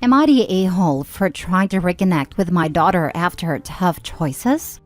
Am I the a-hole for trying to reconnect with my daughter after tough choices?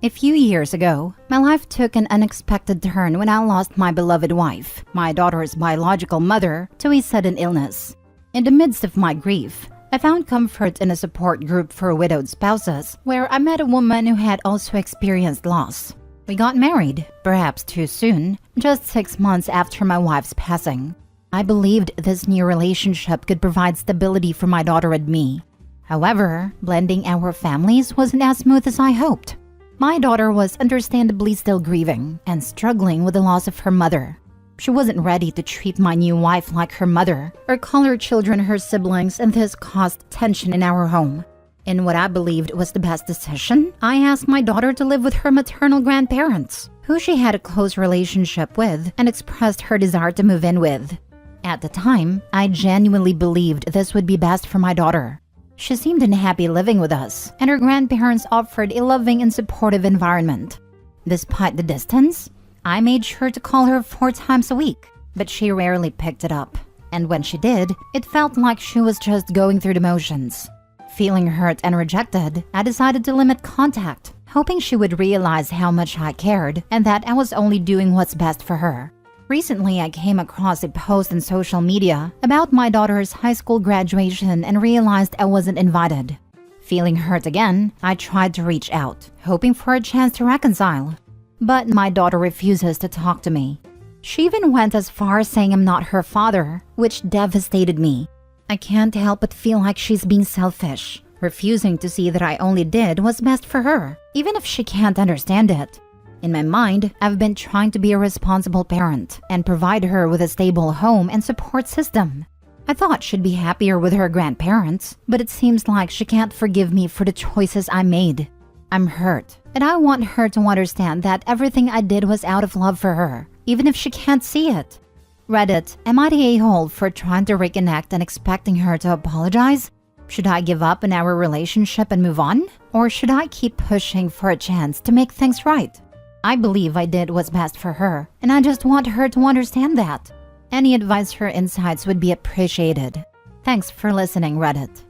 A few years ago, my life took an unexpected turn when I lost my beloved wife, my daughter's biological mother, to a sudden illness. In the midst of my grief, I found comfort in a support group for widowed spouses, where I met a woman who had also experienced loss. We got married, perhaps too soon, just 6 months after my wife's passing. I believed this new relationship could provide stability for my daughter and me. However, blending our families wasn't as smooth as I hoped. My daughter was understandably still grieving and struggling with the loss of her mother. She wasn't ready to treat my new wife like her mother or call her children her siblings, and this caused tension in our home. In what I believed was the best decision, I asked my daughter to live with her maternal grandparents, who she had a close relationship with, and expressed her desire to move in with. At the time, I genuinely believed this would be best for my daughter. She seemed unhappy living with us, and her grandparents offered a loving and supportive environment. Despite the distance, I made sure to call her 4 times a week, but she rarely picked it up. And when she did, it felt like she was just going through the motions. Feeling hurt and rejected, I decided to limit contact, hoping she would realize how much I cared and that I was only doing what's best for her. Recently, I came across a post on social media about my daughter's high school graduation and realized I wasn't invited. Feeling hurt again, I tried to reach out, hoping for a chance to reconcile. But my daughter refuses to talk to me. She even went as far as saying I'm not her father, which devastated me. I can't help but feel like she's being selfish, refusing to see that I only did what's best for her, even if she can't understand it. In my mind, I've been trying to be a responsible parent and provide her with a stable home and support system. I thought she'd be happier with her grandparents, but it seems like she can't forgive me for the choices I made. I'm hurt, and I want her to understand that everything I did was out of love for her, even if she can't see it. Reddit, am I the a-hole for trying to reconnect and expecting her to apologize? Should I give up on our relationship and move on? Or should I keep pushing for a chance to make things right? I believe I did what's best for her, and I just want her to understand that. Any advice or insights would be appreciated. Thanks for listening, Reddit.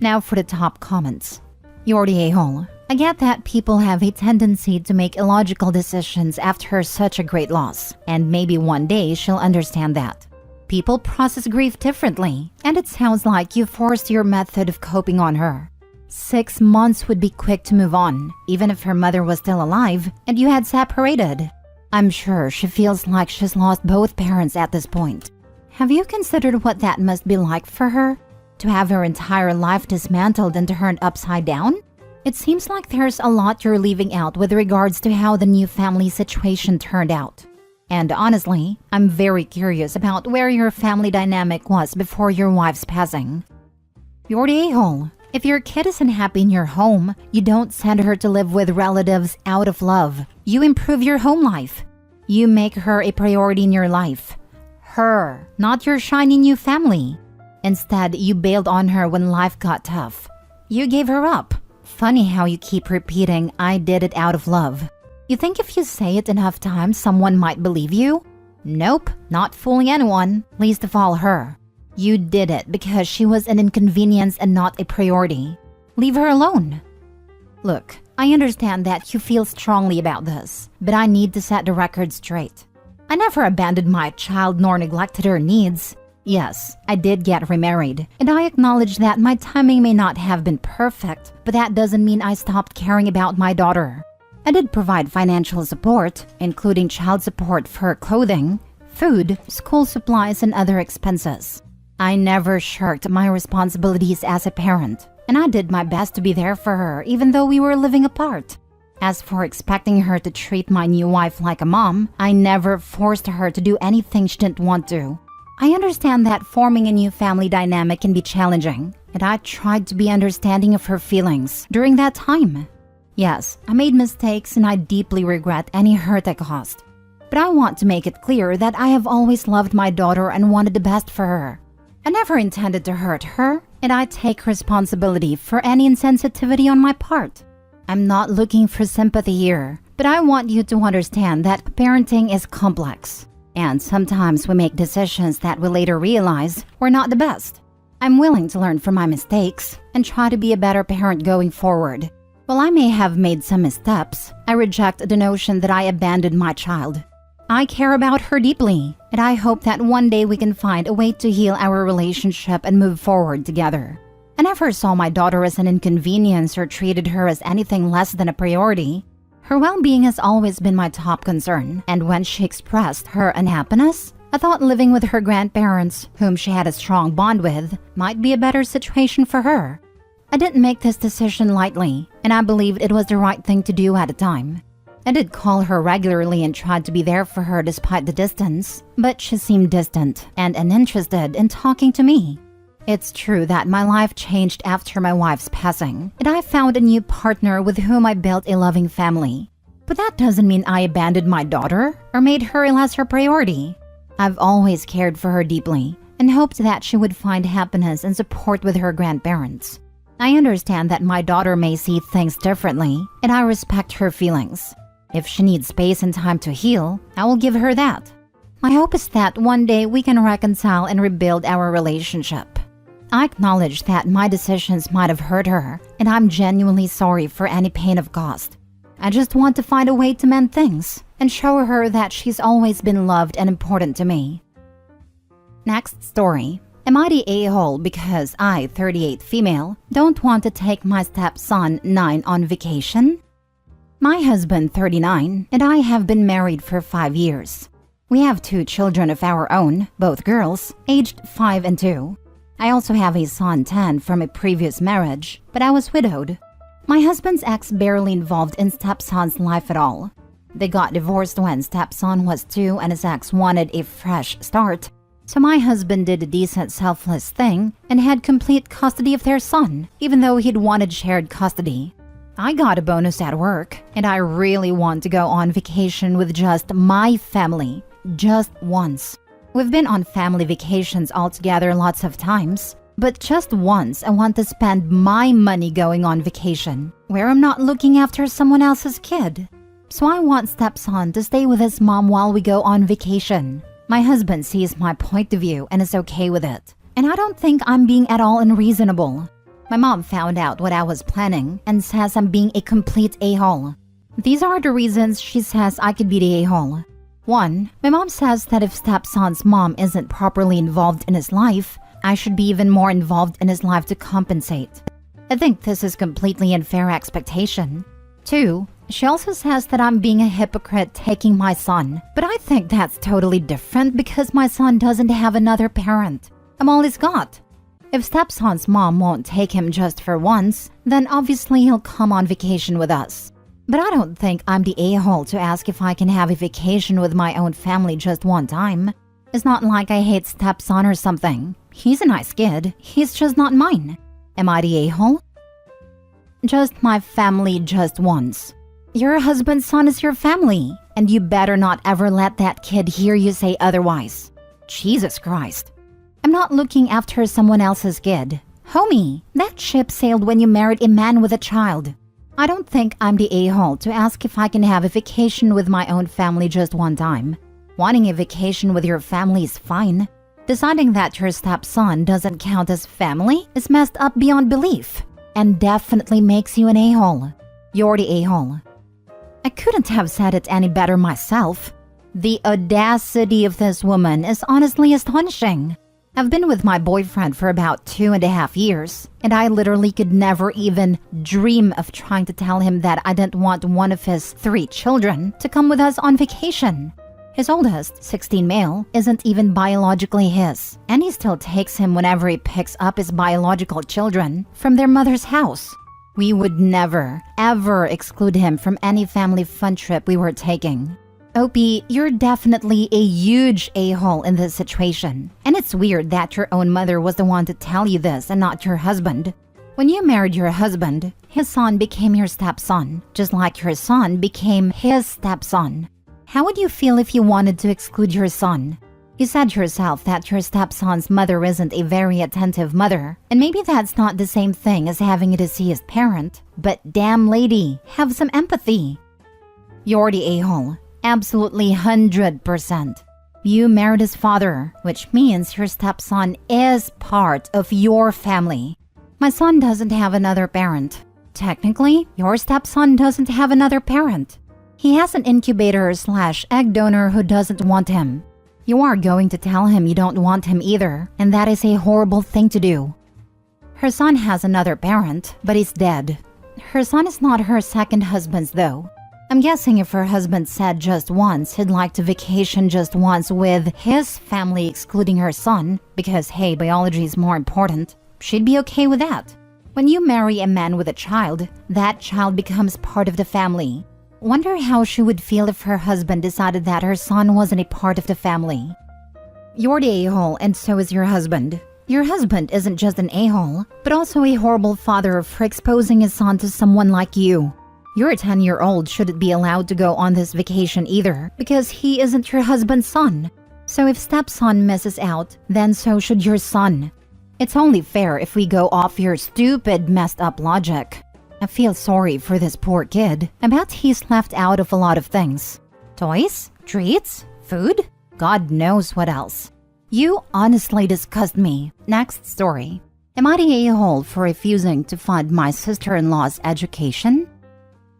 Now for the top comments. You're the a-hole. I get that people have a tendency to make illogical decisions after such a great loss, and maybe one day she'll understand that. People process grief differently, and it sounds like you forced your method of coping on her. 6 months would be quick to move on, even if her mother was still alive and you had separated. I'm sure she feels like she's lost both parents at this point. Have you considered what that must be like for her? To have her entire life dismantled and turned upside down? It seems like there's a lot you're leaving out with regards to how the new family situation turned out. And honestly, I'm very curious about where your family dynamic was before your wife's passing. You're the a-hole. If your kid isn't happy in your home, you don't send her to live with relatives out of love. You improve your home life. You make her a priority in your life. Her, not your shiny new family. Instead, you bailed on her when life got tough. You gave her up. Funny how you keep repeating, I did it out of love. You think if you say it enough times, someone might believe you? Nope, not fooling anyone, least of all her. You did it because she was an inconvenience and not a priority. Leave her alone. Look, I understand that you feel strongly about this, but I need to set the record straight. I never abandoned my child nor neglected her needs. Yes, I did get remarried, and I acknowledge that my timing may not have been perfect, but that doesn't mean I stopped caring about my daughter. I did provide financial support, including child support for clothing, food, school supplies, and other expenses. I never shirked my responsibilities as a parent, and I did my best to be there for her even though we were living apart. As for expecting her to treat my new wife like a mom, I never forced her to do anything she didn't want to. I understand that forming a new family dynamic can be challenging, and I tried to be understanding of her feelings during that time. Yes, I made mistakes and I deeply regret any hurt I caused. But I want to make it clear that I have always loved my daughter and wanted the best for her. I never intended to hurt her, and I take responsibility for any insensitivity on my part. I'm not looking for sympathy here, but I want you to understand that parenting is complex, and sometimes we make decisions that we later realize were not the best. I'm willing to learn from my mistakes and try to be a better parent going forward. While I may have made some missteps, I reject the notion that I abandoned my child. I care about her deeply, and I hope that one day we can find a way to heal our relationship and move forward together. I never saw my daughter as an inconvenience or treated her as anything less than a priority. Her well-being has always been my top concern, and when she expressed her unhappiness, I thought living with her grandparents, whom she had a strong bond with, might be a better situation for her. I didn't make this decision lightly, and I believed it was the right thing to do at the time. I did call her regularly and tried to be there for her despite the distance, but she seemed distant and uninterested in talking to me. It's true that my life changed after my wife's passing, and I found a new partner with whom I built a loving family. But that doesn't mean I abandoned my daughter or made her a lesser priority. I've always cared for her deeply and hoped that she would find happiness and support with her grandparents. I understand that my daughter may see things differently, and I respect her feelings. If she needs space and time to heal, I will give her that. My hope is that one day we can reconcile and rebuild our relationship. I acknowledge that my decisions might have hurt her, and I'm genuinely sorry for any pain I've caused. I just want to find a way to mend things and show her that she's always been loved and important to me. Next story. Am I the a-hole because I, 38 female, don't want to take my stepson, 9, on vacation? My husband, 39, and I have been married for 5 years. We have 2 children of our own, both girls, aged 5 and 2. I also have a son, 10, from a previous marriage, but I was widowed. My husband's ex barely involved in stepson's life at all. They got divorced when stepson was 2 and his ex wanted a fresh start. So my husband did a decent selfless thing and had complete custody of their son, even though he'd wanted shared custody. I got a bonus at work, and I really want to go on vacation with just my family, just once. We've been on family vacations all together lots of times, but just once I want to spend my money going on vacation, where I'm not looking after someone else's kid. So I want stepson to stay with his mom while we go on vacation. My husband sees my point of view and is okay with it, and I don't think I'm being at all unreasonable. My mom found out what I was planning and says I'm being a complete a-hole. These are the reasons she says I could be the a-hole. 1. My mom says that if stepson's mom isn't properly involved in his life, I should be even more involved in his life to compensate. I think this is completely unfair expectation. 2. She also says that I'm being a hypocrite taking my son, but I think that's totally different because my son doesn't have another parent. I'm all he's got. If stepson's mom won't take him just for once, then obviously he'll come on vacation with us. But I don't think I'm the a-hole to ask if I can have a vacation with my own family just one time. It's not like I hate stepson or something. He's a nice kid. He's just not mine. Am I the a-hole? Just my family just once. Your husband's son is your family, and you better not ever let that kid hear you say otherwise. Jesus Christ. I'm not looking after someone else's kid. Homie, that ship sailed when you married a man with a child. I don't think I'm the a-hole to ask if I can have a vacation with my own family just one time. Wanting a vacation with your family is fine. Deciding that your stepson doesn't count as family is messed up beyond belief, and definitely makes you an a-hole. You're the a-hole. I couldn't have said it any better myself. The audacity of this woman is honestly astonishing. I've been with my boyfriend for about 2.5 years, and I literally could never even dream of trying to tell him that I didn't want one of his 3 children to come with us on vacation. His oldest, 16 male, isn't even biologically his, and he still takes him whenever he picks up his biological children from their mother's house. We would never, ever exclude him from any family fun trip we were taking. Opie, you're definitely a huge a-hole in this situation, and it's weird that your own mother was the one to tell you this and not your husband. When you married your husband, his son became your stepson, just like your son became his stepson. How would you feel if you wanted to exclude your son? You said yourself that your stepson's mother isn't a very attentive mother, and maybe that's not the same thing as having a deceased parent, but damn lady, have some empathy. You're the a-hole. Absolutely 100%. You married his father, which means your stepson is part of your family. My son doesn't have another parent. Technically, your stepson doesn't have another parent. He has an incubator/egg donor who doesn't want him. You are going to tell him you don't want him either, and that is a horrible thing to do. Her son has another parent, but he's dead. Her son is not her second husband's though. I'm guessing if her husband said just once he'd like to vacation just once with his family excluding her son, because hey, biology is more important, she'd be okay with that. When you marry a man with a child, that child becomes part of the family. Wonder how she would feel if her husband decided that her son wasn't a part of the family. You're the a-hole and so is your husband. Your husband isn't just an a-hole, but also a horrible father for exposing his son to someone like you. Your 10-year-old shouldn't be allowed to go on this vacation either because he isn't your husband's son. So if stepson misses out, then so should your son. It's only fair if we go off your stupid, messed up logic. I feel sorry for this poor kid. I bet he's left out of a lot of things. Toys? Treats? Food? God knows what else. You honestly disgust me. Next story. Am I the a-hole for refusing to fund my sister-in-law's education?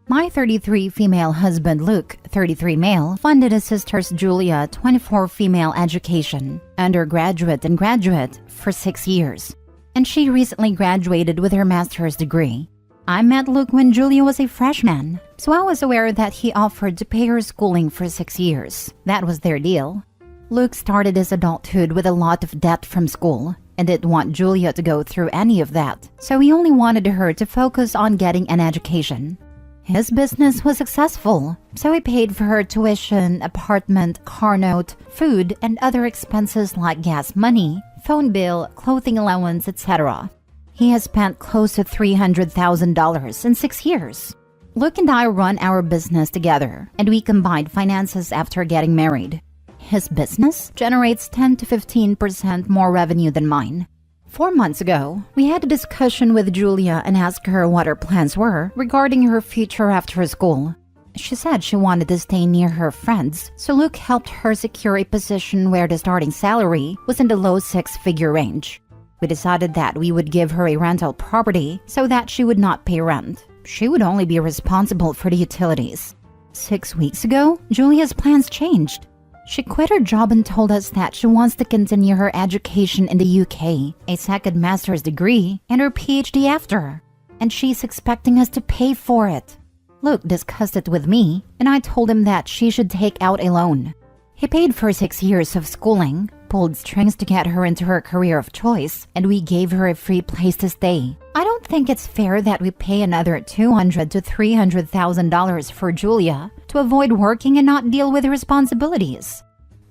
My 33 female husband Luke, 33 male, funded his sister's Julia, 24 female education, undergraduate and graduate, for 6 years. And she recently graduated with her master's degree. I met Luke when Julia was a freshman, so I was aware that he offered to pay her schooling for 6 years. That was their deal. Luke started his adulthood with a lot of debt from school and didn't want Julia to go through any of that, so he only wanted her to focus on getting an education. His business was successful, so he paid for her tuition, apartment, car note, food, and other expenses like gas money, phone bill, clothing allowance, etc. He has spent close to $300,000 in 6 years. Luke and I run our business together, and we combined finances after getting married. His business generates 10 to 15% more revenue than mine. 4 months ago, we had a discussion with Julia and asked her what her plans were regarding her future after school. She said she wanted to stay near her friends, so Luke helped her secure a position where the starting salary was in the low 6-figure range. We decided that we would give her a rental property so that she would not pay rent. She would only be responsible for the utilities. 6 weeks ago, Julia's plans changed. She quit her job and told us that she wants to continue her education in the UK, a second master's degree, and her PhD after. And she's expecting us to pay for it. Luke discussed it with me, and I told him that she should take out a loan. He paid for 6 years of schooling, pulled strings to get her into her career of choice, and we gave her a free place to stay. I don't think it's fair that we pay another $200,000 to $300,000 for Julia to avoid working and not deal with responsibilities.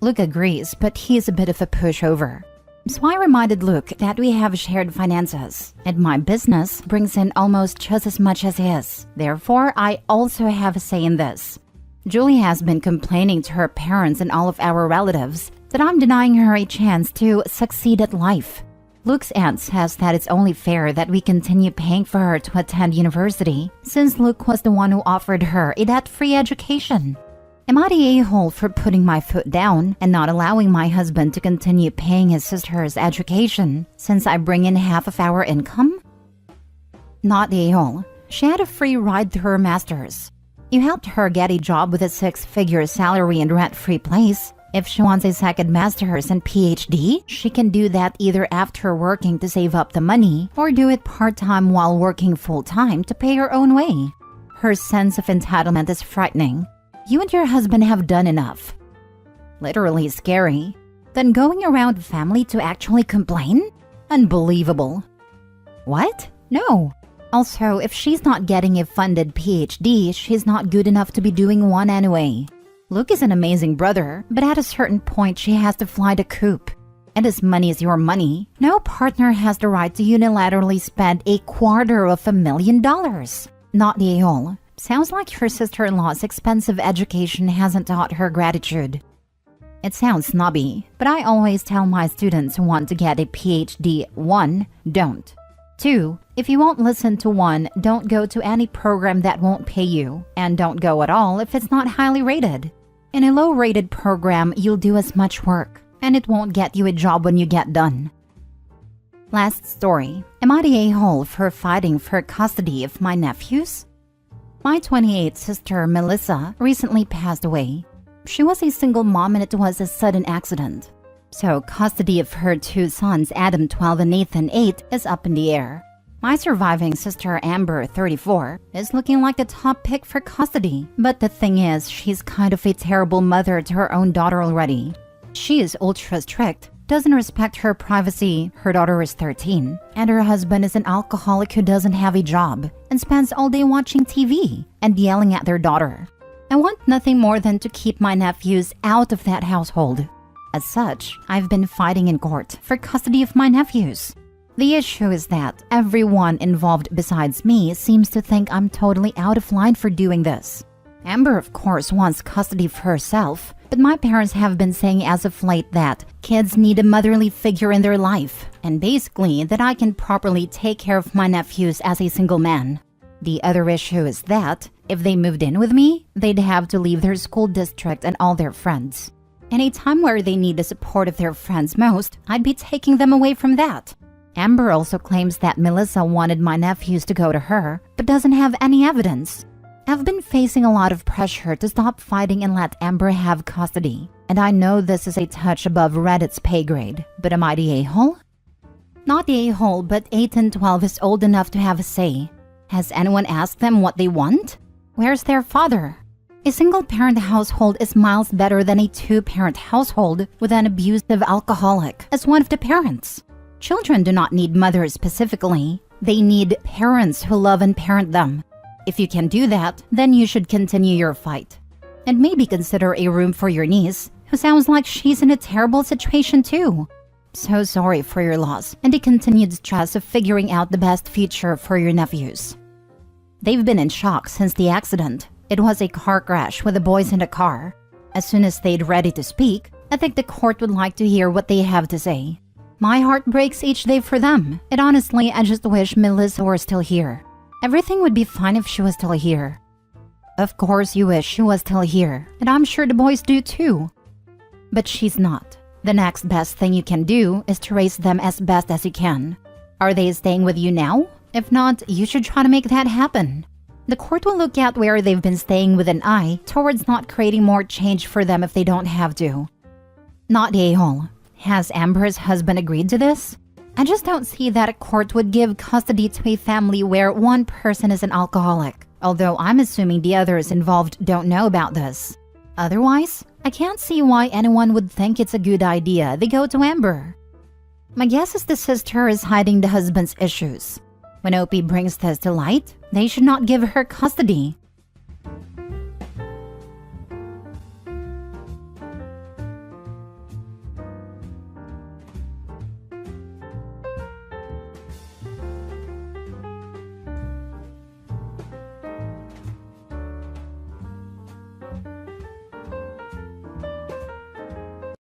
Luke agrees, but he's a bit of a pushover. So I reminded Luke that we have shared finances, and my business brings in almost just as much as his. Therefore, I also have a say in this. Julie has been complaining to her parents and all of our relatives that I'm denying her a chance to succeed at life. Luke's aunt says that it's only fair that we continue paying for her to attend university, since Luke was the one who offered her a debt-free education. Am I the a-hole for putting my foot down and not allowing my husband to continue paying his sister's education, since I bring in half of our income? Not the a-hole. She had a free ride to her master's. You helped her get a job with a 6-figure salary and rent-free place. If she wants a second master's and PhD, she can do that either after working to save up the money or do it part-time while working full-time to pay her own way. Her sense of entitlement is frightening. You and your husband have done enough. Literally scary. Then going around family to actually complain? Unbelievable. What? No. Also, if she's not getting a funded PhD, she's not good enough to be doing one anyway. Luke is an amazing brother, but at a certain point she has to fly the coop. And as money is your money, no partner has the right to unilaterally spend $250,000. Not the a-hole. Sounds like her sister-in-law's expensive education hasn't taught her gratitude. It sounds snobby, but I always tell my students who want to get a PhD, 1, don't. 2, if you won't listen to one, don't go to any program that won't pay you, and don't go at all if it's not highly rated. In a low-rated program, you'll do as much work, and it won't get you a job when you get done. Last story. Am I the a-hole for fighting for custody of my nephews? My 28th sister, Melissa, recently passed away. She was a single mom and it was a sudden accident. So custody of her two sons, Adam 12 and Nathan 8, is up in the air. My surviving sister, Amber 34, is looking like the top pick for custody. But the thing is, she's kind of a terrible mother to her own daughter already. She is ultra strict, doesn't respect her privacy, her daughter is 13, and her husband is an alcoholic who doesn't have a job and spends all day watching TV and yelling at their daughter. I want nothing more than to keep my nephews out of that household. As such, I've been fighting in court for custody of my nephews. The issue is that everyone involved besides me seems to think I'm totally out of line for doing this. Amber, of course, wants custody for herself, but my parents have been saying as of late that kids need a motherly figure in their life, and basically that I can properly take care of my nephews as a single man. The other issue is that if they moved in with me, they'd have to leave their school district and all their friends. In a time where they need the support of their friends most, I'd be taking them away from that. Amber also claims that Melissa wanted my nephews to go to her, but doesn't have any evidence. I've been facing a lot of pressure to stop fighting and let Amber have custody. And I know this is a touch above Reddit's pay grade, but am I the a-hole? Not the a-hole, but 8 and 12 is old enough to have a say. Has anyone asked them what they want? Where's their father? A single-parent household is miles better than a two-parent household with an abusive alcoholic as one of the parents. Children do not need mothers specifically. They need parents who love and parent them. If you can do that, then you should continue your fight. And maybe consider a room for your niece, who sounds like she's in a terrible situation too. So sorry for your loss and the continued stress of figuring out the best future for your nephews. They've been in shock since the accident. It was a car crash with the boys in the car. As soon as they'd ready to speak, I think the court would like to hear what they have to say. My heart breaks each day for them, and honestly, I just wish Melissa were still here. Everything would be fine if she was still here. Of course you wish she was still here, and I'm sure the boys do too. But she's not. The next best thing you can do is to raise them as best as you can. Are they staying with you now? If not, you should try to make that happen. The court will look at where they've been staying with an eye towards not creating more change for them if they don't have to. Not the a-hole. Has Amber's husband agreed to this? I just don't see that a court would give custody to a family where one person is an alcoholic, although I'm assuming the others involved don't know about this. Otherwise, I can't see why anyone would think it's a good idea they go to Amber. My guess is the sister is hiding the husband's issues. When Opie brings this to light, they should not give her custody.